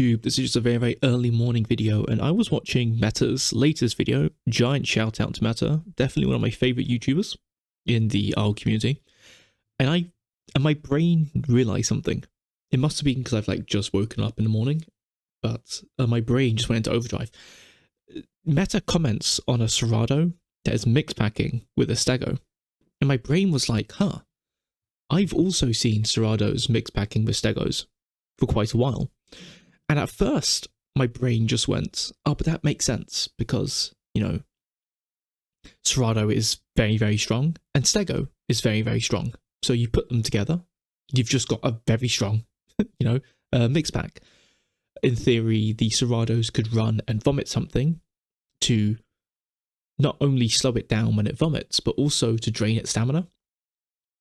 YouTube. This is just a very, very early morning video, and I was watching Meta's latest video. Giant shout out to Meta, definitely one of my favorite YouTubers in the RL community. And my brain realized something. It must have been because I've like just woken up in the morning, but my brain just went into overdrive. Meta comments on a Serato that is mix packing with a Stego, and my brain was like, huh, I've also seen Seratos mix packing with Stegos for quite a while. And at first, my brain just went, oh, but that makes sense because, you know, Serato is very, very strong and Stego is very, very strong. So you put them together, you've just got a very strong, mix pack. In theory, the Seratos could run and vomit something to not only slow it down when it vomits, but also to drain its stamina.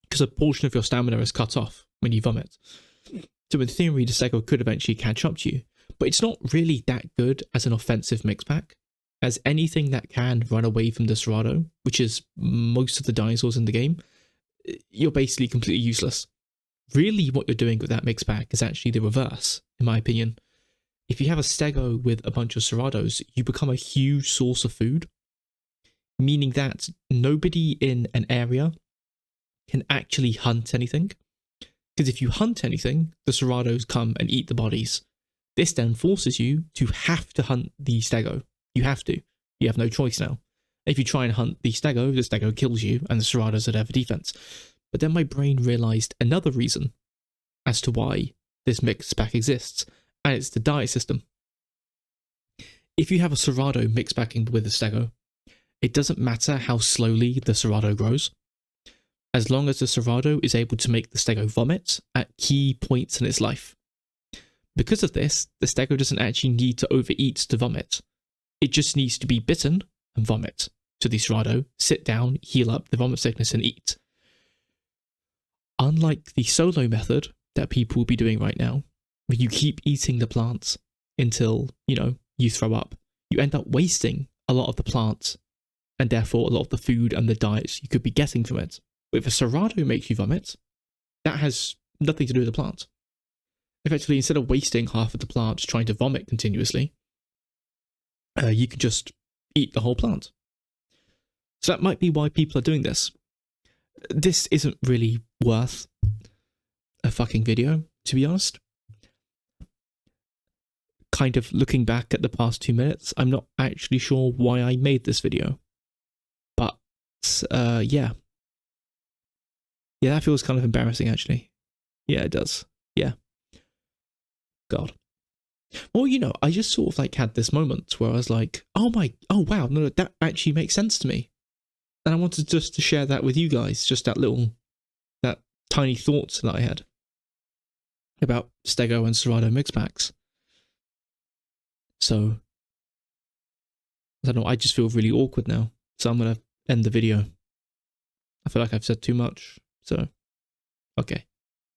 Because a portion of your stamina is cut off when you vomit. So in theory, the Stego could eventually catch up to you. But it's not really that good as an offensive mix pack, as anything that can run away from the Serato, which is most of the dinosaurs in the game, you're basically completely useless. Really, what you're doing with that mix pack is actually the reverse, in my opinion. If you have a Stego with a bunch of Seratos, you become a huge source of food, meaning that nobody in an area can actually hunt anything. Because if you hunt anything, the Seratos come and eat the bodies. This then forces you to have to hunt the Stego. You have to. You have no choice now. If you try and hunt the Stego kills you, and the Seratos are there for defense. But then my brain realized another reason as to why this mix pack exists, and it's the diet system. If you have a Serato mix packing with a Stego, it doesn't matter how slowly the Serato grows. As long as the Serato is able to make the Stego vomit at key points in its life. Because of this, the Stego doesn't actually need to overeat to vomit. It just needs to be bitten and vomit. So the Serato sit down, heal up the vomit sickness and eat. Unlike the solo method that people will be doing right now, where you keep eating the plants until, you throw up, you end up wasting a lot of the plants and therefore a lot of the food and the diets you could be getting from it. But if a Serato makes you vomit, that has nothing to do with the plant. Effectively, instead of wasting half of the plant trying to vomit continuously, you could just eat the whole plant. So that might be why people are doing this. This isn't really worth a fucking video, to be honest. Kind of looking back at the past 2 minutes, I'm not actually sure why I made this video. But, yeah. Yeah, that feels kind of embarrassing, actually. Yeah, it does. Yeah. God. Well, I just sort of like had this moment where I was like, oh wow, no, that actually makes sense to me. And I wanted just to share that with you guys, just that tiny thought that I had about Stego and Serato mix packs. So, I don't know, I just feel really awkward now. So I'm going to end the video. I feel like I've said too much. So, okay.